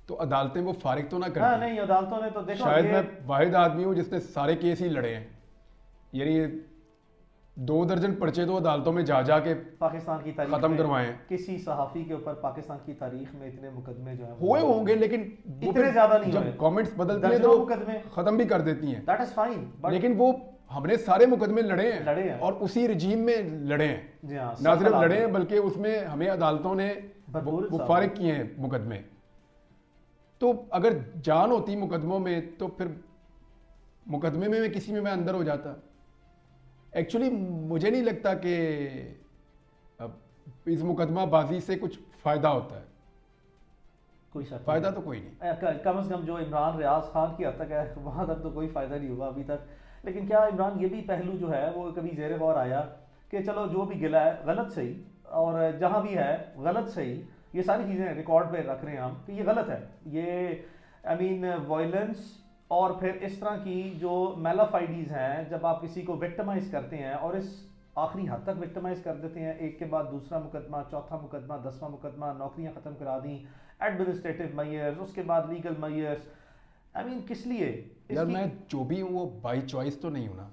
Speaker 2: تو عدالتیں وہ فارغ تو نہ کرتی.
Speaker 1: ہاں نہیں، عدالتوں نے تو دیکھو،
Speaker 2: شاید میں واحد آدمی ہوں جس نے سارے کیس ہی لڑے ہیں. یعنی 2 درجن پرچے تو عدالتوں میں جا جا کے
Speaker 1: پاکستان کی تاریخ
Speaker 2: ختم کروائے ہیں.
Speaker 1: کسی صحافی کے اوپر پاکستان کی تاریخ میں اتنے مقدمے جو ہیں
Speaker 2: ہوئے ہوں گے، لیکن
Speaker 1: اتنے زیادہ نہیں ہوئے.
Speaker 2: جب گورنمنٹس بدلتی ہیں
Speaker 1: درجنوں
Speaker 2: تو
Speaker 1: مقدمے
Speaker 2: ختم بھی کر دیتی ہیں.
Speaker 1: دیٹ از فائن،
Speaker 2: لیکن وہ ہم نے سارے مقدمے لڑے
Speaker 1: لڑے
Speaker 2: ہیں
Speaker 1: ہیں.
Speaker 2: اور اسی رجیم میں لڑے ہیں.
Speaker 1: جی ہاں،
Speaker 2: نہ صرف لڑے ہیں بلکہ اس میں ہمیں عدالتوں نے وہ فارغ کیے ہیں مقدمے. تو اگر جان ہوتی مقدموں میں تو پھر مقدمے میں کسی میں اندر ہو جاتا. ایکچولی مجھے نہیں لگتا کہ اس مقدمہ بازی سے کچھ فائدہ ہوتا ہے.
Speaker 1: کوئی شک
Speaker 2: فائدہ تو کوئی نہیں.
Speaker 1: کم از کم جو عمران ریاض خان کی حد تک ہے وہاں تک تو کوئی فائدہ نہیں ہوا ابھی تک. لیکن کیا عمران یہ بھی پہلو جو ہے وہ کبھی زیر غور آیا کہ چلو جو بھی گلا ہے غلط صحیح، اور جہاں بھی ہے غلط صحیح، یہ ساری چیزیں ریکارڈ پہ رکھ رہے ہیں ہم کہ یہ غلط ہے. یہ آئی مین وائلنس اور پھر اس طرح کی جو میلافائڈیز ہیں، جب آپ کسی کو وکٹمائز کرتے ہیں اور اس آخری حد تک وکٹمائز کر دیتے ہیں، ایک کے بعد دوسرا مقدمہ، چوتھا مقدمہ، 10واں مقدمہ، نوکریاں ختم کرا دیں، ایڈمنسٹریٹو میئرز، اس کے بعد لیگل میئرز. آئی مین کس لیے؟
Speaker 2: یار میں جو بھی ہوں وہ بائی چوائس تو نہیں ہوں نا،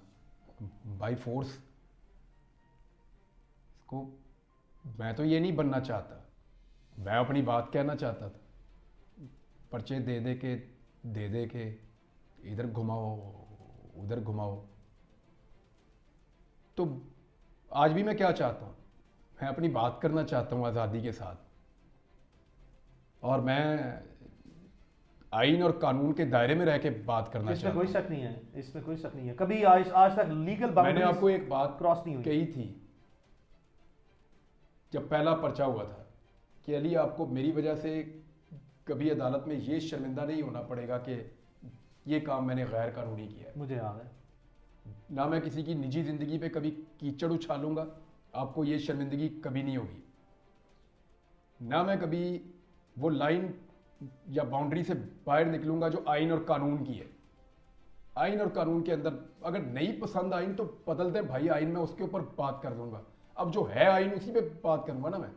Speaker 2: بائی فورس. کو میں تو یہ نہیں بننا چاہتا، میں اپنی بات کہنا چاہتا تھا. پرچے دے کے ادھر گھماؤ ادھر گھماؤ. تو آج بھی میں کیا چاہتا ہوں، میں اپنی بات کرنا چاہتا ہوں آزادی کے ساتھ، اور میں آئین اور قانون کے دائرے میں رہ کے بات کرنا چاہتا ہوں.
Speaker 1: اس میں کوئی شک نہیں ہے، اس میں کوئی شک نہیں ہے. کبھی آج تک لیگل
Speaker 2: میں نے آپ کو ایک بات
Speaker 1: کراس نہیں ہوئی
Speaker 2: کہی تھی جب پہلا پرچہ ہوا تھا کہ علی آپ کو میری وجہ سے کبھی عدالت میں یہ شرمندہ نہیں ہونا پڑے گا کہ یہ کام میں نے غیر قانونی کیا ہے.
Speaker 1: مجھے یاد ہے.
Speaker 2: نہ میں کسی کی نجی زندگی پہ کبھی کیچڑ اچھالوں گا، آپ کو یہ شرمندگی کبھی نہیں ہوگی. نہ میں کبھی وہ لائن یا باؤنڈری سے باہر نکلوں گا جو آئین اور قانون کی ہے. آئین اور قانون کے اندر اگر نہیں پسند آئین تو بدل دیں بھائی آئین، میں اس کے اوپر بات کر دوں گا. اب جو ہے آئین اسی پہ بات کروں گا نا میں.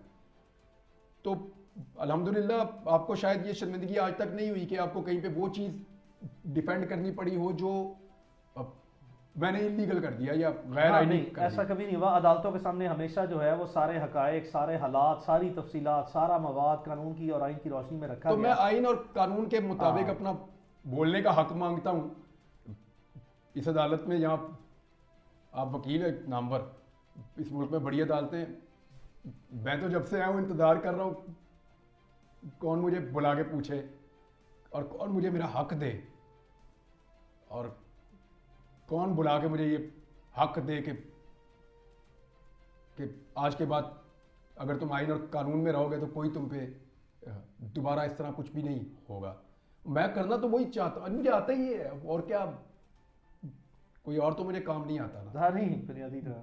Speaker 2: تو الحمدللہ آپ کو شاید یہ شرمندگی آج تک نہیں ہوئی کہ آپ کو کہیں پہ وہ چیز ڈیفینڈ کرنی پڑی ہو جو میں نے انلیگل کر دیا یا غیر آئینی کر دیا.
Speaker 1: ایسا کبھی نہیں ہوا. عدالتوں کے سامنے ہمیشہ جو ہے وہ سارے حقائق، سارے حالات، ساری تفصیلات، سارا مواد قانون کی اور آئین کی روشنی میں رکھا
Speaker 2: تو
Speaker 1: گیا.
Speaker 2: میں آئین اور قانون کے مطابق اپنا بولنے کا حق مانگتا ہوں. اس عدالت میں یہاں آپ وکیل ہیں نامور، اس ملک میں بڑی عدالتیں ہیں. میں تو جب سے آیا ہوں انتظار کر رہا ہوں کون مجھے بلا کے پوچھے اور کون مجھے میرا حق دے، اور کون بلا کے مجھے یہ حق دے کہ آج کے بعد اگر تم آئین اور قانون میں رہو گے تو کوئی تم پہ دوبارہ اس طرح کچھ بھی نہیں ہوگا. میں کرنا تو وہی چاہتا ہوں، مجھے آتا ہی ہے، اور کیا کوئی اور تو مجھے کام نہیں آتا نا.
Speaker 1: نہیں بنیادی طرح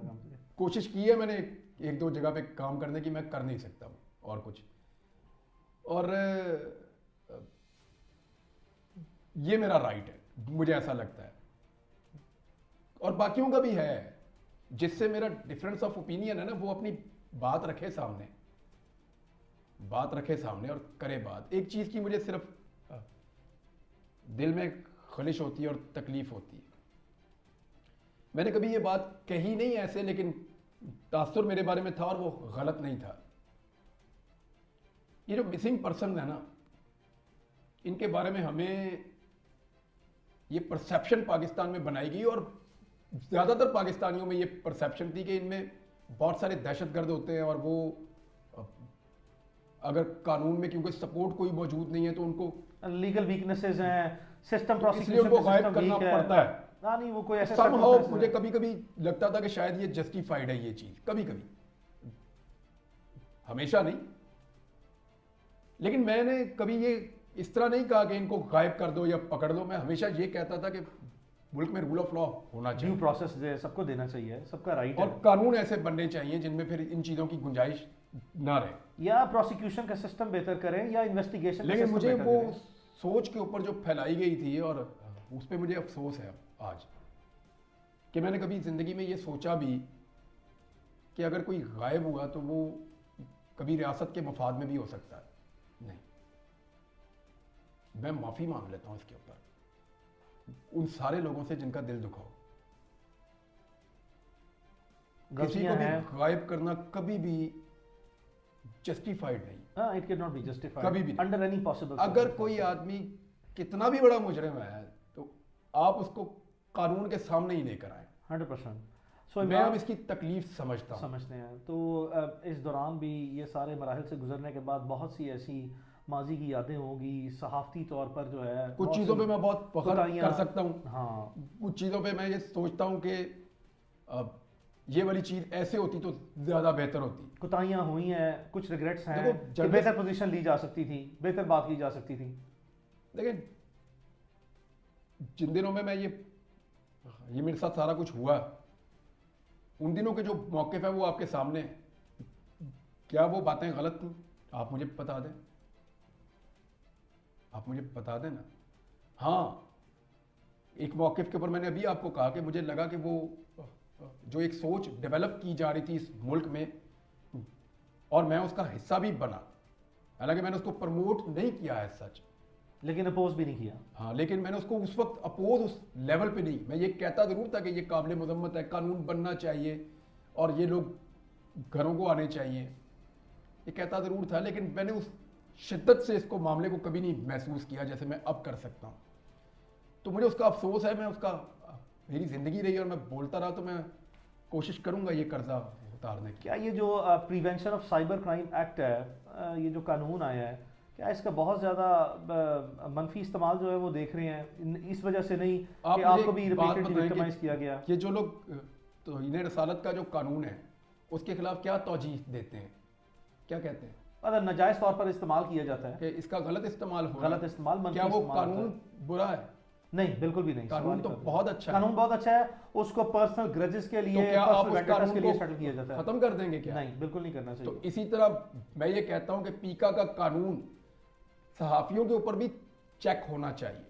Speaker 2: کوشش کی ہے میں نے 1-2 جگہ پہ کام کرنے کی، میں کر نہیں سکتا ہوں اور کچھ. اور یہ میرا رائٹ ہے، مجھے ایسا لگتا ہے، اور باقیوں کا بھی ہے. جس سے میرا ڈفرینس آف اوپینین ہے نا، وہ اپنی بات رکھے سامنے اور کرے بات. ایک چیز کی مجھے صرف دل میں خلش ہوتی ہے اور تکلیف ہوتی ہے. میں نے کبھی یہ بات کہی نہیں ایسے، لیکن تاثر میرے بارے میں تھا اور وہ غلط نہیں تھا. یہ جو مسنگ پرسن ہے نا، ان کے بارے میں ہمیں یہ پرسیپشن پاکستان میں بنائی گئی، اور زیادہ تر پاکستانیوں میں یہ پرسیپشن تھی کہ ان میں بہت سارے دہشت گرد ہوتے ہیں اور وہ اگر قانون میں کیونکہ سپورٹ کوئی موجود نہیں ہے تو ان کو
Speaker 1: لیگل ویکنیسز ہیں, سسٹم
Speaker 2: اس لیے ان کو غائب کرنا پڑتا ہے.
Speaker 1: ہاں نہیں وہ کوئی ایسے
Speaker 2: سم ہاؤ مجھے کبھی کبھی لگتا تھا کہ شاید یہ جسٹیفائڈ ہے یہ چیز, کبھی کبھی, ہمیشہ نہیں. لیکن میں نے کبھی یہ اس طرح نہیں کہا کہ ان کو غائب کر دو یا پکڑ دو. میں ہمیشہ یہ کہتا تھا کہ ملک میں رول آف لا ہونا چاہیے,
Speaker 1: ڈیو پروسیس سب کو دینا چاہیے, سب کا رائٹ ہے,
Speaker 2: اور قانون ایسے بننے چاہیے جن میں پھر ان چیزوں کی گنجائش نہ رہے.
Speaker 1: یا پروسیکیوشن کا سسٹم بہتر کریں یا انویسٹیگیشن.
Speaker 2: لیکن مجھے وہ سوچ کے اوپر جو پھیلائی گئی تھی, اور اس پہ مجھے افسوس ہے آج کہ میں نے کبھی زندگی میں یہ سوچا بھی کہ اگر کوئی غائب ہوا تو وہ کبھی ریاست کے مفاد میں بھی ہو سکتا ہے. نہیں, میں معافی مانگ لیتا ہوں اس کے اوپر ان سارے لوگوں سے جن کا دل دکھا ہو. کسی کو بھی غائب کرنا کبھی بھی جسٹیفائڈ نہیں.
Speaker 1: It cannot be justified
Speaker 2: کبھی بھی
Speaker 1: under any possible.
Speaker 2: اگر کوئی آدمی کتنا بھی بڑا مجرم ہے تو آپ اس کو قانون کے سامنے ہی لے کر آئیں.
Speaker 1: 100%.
Speaker 2: میں اب اس کی تکلیف سمجھتا ہوں.
Speaker 1: سمجھتے ہیں. تو اس دوران بھی یہ سارے مراحل سے گزرنے کے بعد بہت سی ایسی ماضی کی یادیں ہوں گی, صحافتی طور پر جو ہے
Speaker 2: کچھ چیزوں پہ میں بہت فخر کر سکتا ہوں.
Speaker 1: ہاں,
Speaker 2: کچھ چیزوں پہ میں یہ سوچتا ہوں کہ یہ والی چیز ایسے ہوتی تو زیادہ بہتر ہوتی.
Speaker 1: کوتاہیاں ہوئی ہیں, کچھ ریگریٹس ہیں کہ بہتر پوزیشن لی جا سکتی تھی, بہتر بات کی جا سکتی تھی.
Speaker 2: لیکن جن دنوں میں یہ میرے ساتھ سارا کچھ ہوا, ان دنوں کے جو موقف ہے وہ آپ کے سامنے, کیا وہ باتیں غلط تھیں؟ آپ مجھے بتا دیں, آپ مجھے بتا دیں نا. ہاں, ایک موقف کے اوپر میں نے ابھی آپ کو کہا کہ مجھے لگا کہ وہ جو ایک سوچ ڈیولپ کی جا رہی تھی اس ملک میں, اور میں اس کا حصہ بھی بنا, حالانکہ میں نے اس کو پروموٹ نہیں کیا ہے سچ,
Speaker 1: لیکن اپوز بھی نہیں کیا.
Speaker 2: ہاں, لیکن میں نے اس کو اس وقت اپوز اس لیول پہ نہیں, میں یہ کہتا ضرور تھا کہ یہ قابل مذمت ہے, قانون بننا چاہیے اور یہ لوگ گھروں کو آنے چاہیے, یہ کہتا ضرور تھا. لیکن میں نے اس شدت سے اس کو معاملے کو کبھی نہیں محسوس کیا جیسے میں اب کر سکتا ہوں. تو مجھے اس کا افسوس ہے. میں اس کا, میری زندگی رہی اور میں بولتا رہا, تو میں کوشش کروں گا یہ قرضہ اتارنے کی.
Speaker 1: کیا یہ جو prevention of cyber crime act ہے, یہ جو قانون آیا ہے, کیا اس کا بہت زیادہ منفی استعمال جو ہے وہ دیکھ رہے ہیں اس وجہ سے نہیں کہ آپ کو بھی ریپیٹڈلی وکٹمائز کیا گیا؟
Speaker 2: یہ جو لوگ توہین رسالت کا جو قانون ہے اس کے خلاف کیا توجیہ دیتے ہیں, کیا کہتے ہیں؟
Speaker 1: اگر ناجائز طور پر استعمال کیا جاتا ہے
Speaker 2: کہ اس کا غلط استعمال ہو,
Speaker 1: غلط استعمال, منفی
Speaker 2: کیا وہ
Speaker 1: استعمال
Speaker 2: قانون برا ہے؟
Speaker 1: نہیں, بالکل بھی نہیں.
Speaker 2: قانون تو بہت اچھا ہے,
Speaker 1: قانون بہت اچھا ہے. اس کو پرسنل گرجز کے لیے,
Speaker 2: کیا آپ اس قانون
Speaker 1: کے لیے سیٹل کیا جاتا ہے؟
Speaker 2: ختم کر دیں گے کیا؟
Speaker 1: نہیں, بالکل نہیں کرنا چاہیے.
Speaker 2: تو اسی طرح میں یہ کہتا ہوں کہ پیکا کا قانون صحافیوں کے اوپر بھی چیک ہونا چاہیے.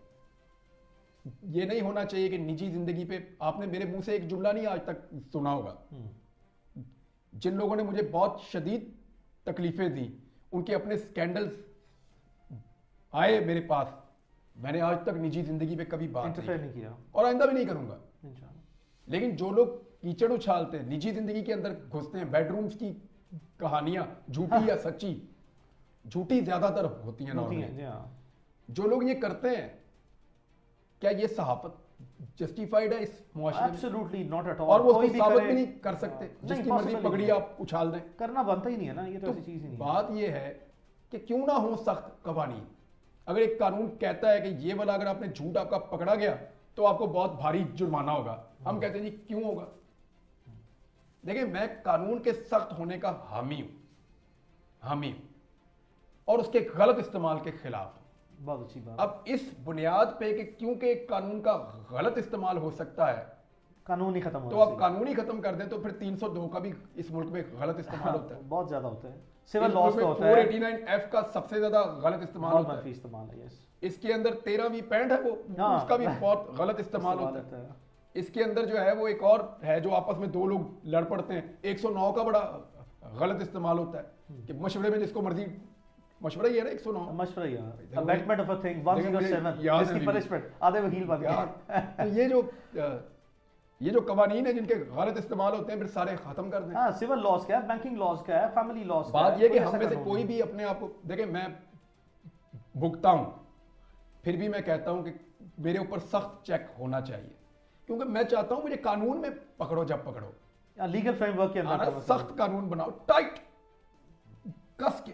Speaker 2: یہ نہیں ہونا چاہیے کہ نجی زندگی پہ, آپ نے میرے منہ سے ایک جملہ نہیں آج تک سنا ہوگا, جن لوگوں نے مجھے بہت شدید تکلیفیں دی, ان کے اپنے سکینڈلز آئے میرے پاس, میں نے آج تک نجی زندگی پہ کبھی بات
Speaker 1: نہیں کیا
Speaker 2: اور آئندہ بھی نہیں کروں گا. لیکن جو لوگ کیچڑ اچھالتے ہیں, نجی زندگی کے اندر گھستے ہیں, بیڈ رومز کی کہانیاں جھوٹی یا سچی, جھوٹی زیادہ تر ہوتی ہیں, جو لوگ یہ کرتے ہیں, کیا یہ صحافت جسٹیفائڈ ہے اس معاشرے میں؟
Speaker 1: Absolutely not at all.
Speaker 2: اور وہ اس کو ثابت بھی نہیں کر سکتے, جس کی مرضی پگڑی آپ اچھال دیں,
Speaker 1: کرنا بنتا ہی نہیں ہے نا, یہ تو ایسی چیز ہی نہیں.
Speaker 2: بات یہ ہے کہ کیوں نہ ہو سخت قوانین. اگر ایک قانون کہتا ہے کہ یہ والا اگر آپ نے جھوٹ آپ کا پکڑا گیا تو آپ کو بہت بھاری جرمانہ ہوگا, ہم کہتے ہیں جی کیوں ہوگا. دیکھیں, میں قانون کے سخت ہونے کا حامی ہوں اور اس کے غلط استعمال کے خلاف ہوں.
Speaker 1: بہت اچھی بات.
Speaker 2: اب اس بنیاد پہ کہ کیونکہ ایک قانون کا غلط استعمال ہو سکتا ہے,
Speaker 1: قانون ہی ختم ہو,
Speaker 2: تو آپ قانون ہی ختم کر دیں, تو پھر 302 کا بھی اس ملک میں غلط استعمال ہوتا ہے.
Speaker 1: بہت زیادہ ہوتا ہے. سول لاز کا ہوتا ہے.
Speaker 2: 489F کا سب سے زیادہ غلط استعمال ہوتا ہے.
Speaker 1: استعمال ہے.
Speaker 2: اس کے اندر 13ویں پینٹ ہے, وہ اس کا بھی بہت غلط استعمال ہوتا ہے. اس کے اندر جو ہے وہ ایک اور ہے جو آپس میں دو لوگ لڑ پڑتے ہیں, 109 کا بڑا غلط استعمال ہوتا ہے کہ مشورے میں جس کو مرضی, مشورہ ہی ہے نا 109,
Speaker 1: مشورہ ہی ہے, امینڈمنٹ آف اے تھنگ 107 جس کی پنشمنٹ آدھے وکیل بن گئے.
Speaker 2: یہ جو قوانین ہیں جن کے غلط استعمال ہوتے ہیں پھر سارے ختم کر دیں.
Speaker 1: ہاں, سول لاز کا ہے, بینکنگ لاز کا ہے, فیملی لاز کا ہے.
Speaker 2: بات یہ کہ ہم میں سے کوئی بھی اپنے آپ کو دیکھیں, میں بھگتا ہوں پھر بھی میں کہتا ہوں کہ میرے اوپر سخت چیک ہونا چاہیے, کیونکہ میں چاہتا ہوں مجھے قانون میں پکڑو, جب پکڑو
Speaker 1: لیگل فریم ورک کے اندر
Speaker 2: سخت قانون بناؤ, ٹائٹ کس کے,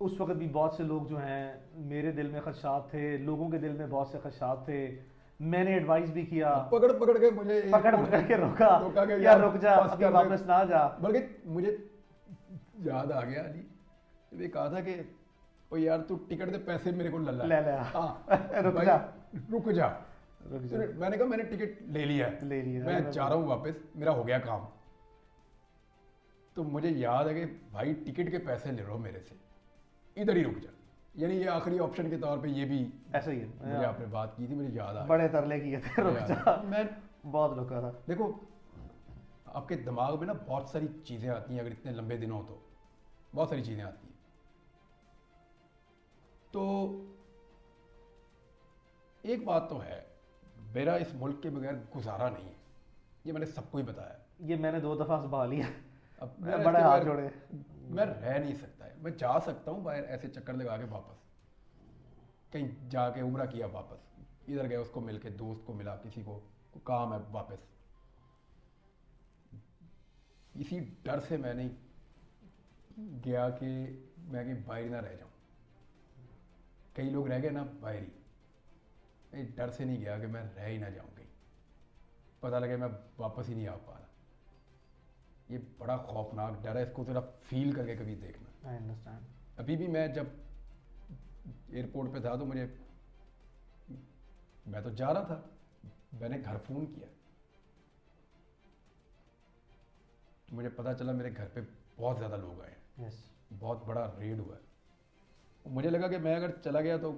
Speaker 1: اس وقت بھی بہت سے لوگ جو ہیں میرے دل میں خدشات تھے, لوگوں کے دل میں بہت سے خدشات تھے, میں نے ایڈوائز بھی کیا,
Speaker 2: پکڑ پکڑ کے مجھے
Speaker 1: پکڑ کے روکا
Speaker 2: کہ
Speaker 1: یا رک جا, ابھی واپس نہ جا.
Speaker 2: بلکہ مجھے یاد آ گیا علی, یہ کہا تھا کہ او یار تو ٹکٹ دے پیسے میرے کو لے
Speaker 1: لے
Speaker 2: رک جا رک جا. میں نے کہا میں نے ٹکٹ لے لیا میں جا رہا ہوں واپس, میرا ہو گیا کام. تو مجھے یاد ہے کہ بھائی ٹکٹ کے پیسے لے رہو میرے سے, ادھر ہی رک جا. یعنی یہ آخری آپشن کے طور پہ یہ بھی
Speaker 1: ایسا ہی ہے.
Speaker 2: مجھے آپ نے بات کی تھی, مجھے یاد آ
Speaker 1: بڑے ترلے کیے تھے, رک جا,
Speaker 2: میں
Speaker 1: بہت رکا تھا.
Speaker 2: دیکھو آپ کے دماغ میں نا بہت ساری چیزیں آتی ہیں, اگر اتنے لمبے دن ہو تو بہت ساری چیزیں آتی ہیں. تو ایک بات تو ہے, میرا اس ملک کے بغیر گزارا نہیں ہے, یہ میں نے سب کو ہی بتایا.
Speaker 1: یہ میں نے 2 دفعہ سنبھال لیا,
Speaker 2: اب
Speaker 1: بڑے ہاتھ جوڑے.
Speaker 2: میں رہ نہیں سکتا ہے, میں جا سکتا ہوں باہر ایسے چکر لگا کے واپس, کہیں جا کے عمرہ کیا واپس, ادھر گئے اس کو مل کے, دوست کو ملا, کسی کو کام ہے واپس. اسی ڈر سے میں نہیں گیا کہ میں کہیں باہر نہ رہ جاؤں. کئی لوگ رہ گئے نا باہر ہی, ڈر سے نہیں گیا کہ میں رہ ہی نہ جاؤں کہیں, پتہ لگے میں واپس ہی نہیں آ پا رہا. یہ بڑا خوفناک ڈر ہے, اس کو ذرا فیل کر کے کبھی دیکھنا.
Speaker 1: I understand.
Speaker 2: ابھی بھی میں جب ایئرپورٹ پہ تھا تو میں تو جا رہا تھا, میں نے گھر فون کیا تو مجھے پتا چلا میرے گھر پہ بہت زیادہ لوگ آئے ہیں,
Speaker 1: Yes.
Speaker 2: بہت بڑا ریڈ ہوا ہے. مجھے لگا کہ میں اگر چلا گیا تو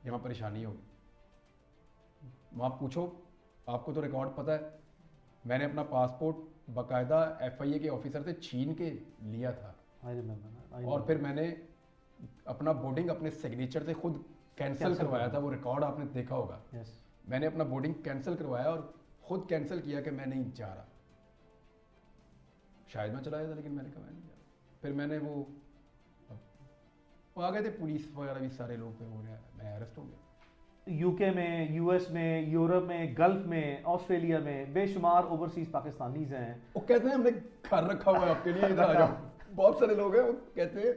Speaker 2: یہاں پریشانی ہوگی. وہاں پوچھو, آپ کو تو ریکارڈ پتہ ہے, میں نے اپنا پاسپورٹ باقاعدہ FIA کے آفیسر سے چھین کے لیا تھا,
Speaker 1: I remember.
Speaker 2: اور پھر میں نے اپنا بورڈنگ اپنے سگنیچر سے خود کینسل کروایا تھا. وہ ریکارڈ آپ نے دیکھا ہوگا.
Speaker 1: Yes.
Speaker 2: میں نے اپنا بورڈنگ کینسل کروایا اور خود کینسل کیا کہ میں نہیں جا رہا. شاید میں چلا گیا تھا, لیکن میں نے کہا میں نہیں جا رہا. پھر میں نے وہ آ گئے تھے پولیس وغیرہ بھی سارے لوگ, پھر ہو گیا, میں اریسٹ ہو گیا.
Speaker 1: UK میں, US میں, یورپ میں, گلف میں, آسٹریلیا میں بے شمار اوورسیز پاکستانیز ہیں.
Speaker 2: وہ کہتے ہیں ہم نے گھر رکھا ہوا ہے آپ کے لیے, ادھر آ جاؤ. بہت سارے لوگ ہیں وہ کہتے ہیں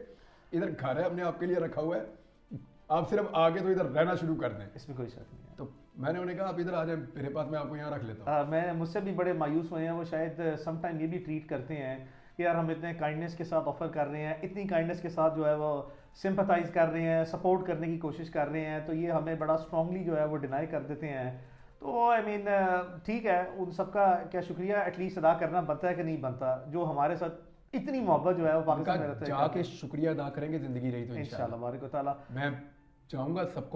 Speaker 2: ادھر گھر ہے ہم نے آپ کے لیے رکھا ہوا ہے, آپ صرف آگے تو ادھر رہنا شروع کر دیں.
Speaker 1: اس میں کوئی شک نہیں ہے.
Speaker 2: تو میں نے انہیں کہا آپ ادھر آ جائیں میرے پاس, میں آپ کو یہاں رکھ لیتا ہوں.
Speaker 1: میں مجھ سے بھی بڑے مایوس ہوئے ہیں, وہ شاید سم ٹائم یہ بھی ٹریٹ کرتے ہیں کہ یار ہم اتنے کائنڈنس کے ساتھ آفر کر رہے ہیں, اتنی کائنڈنس کے ساتھ جو ہے وہ سمپتھائز کر رہے ہیں, سپورٹ کرنے کی کوشش کر رہے ہیں, تو یہ ہمیں بڑا اسٹرانگلی جو ہے وہ ڈینائی کر دیتے ہیں. تو آئی مین ٹھیک ہے, ان سب کا کیا شکریہ ایٹ لیسٹ ادا کرنا بنتا ہے کہ نہیں بنتا, جو ہمارے ساتھ اتنی محبت جو ہے وہ پاکستان میں رہتے ہیں.
Speaker 2: جا کے شکریہ ادا کریں گے, زندگی رہی تو
Speaker 1: انشاءاللہ بارک و تعالیٰ.
Speaker 2: میں چاہوں گا سب کو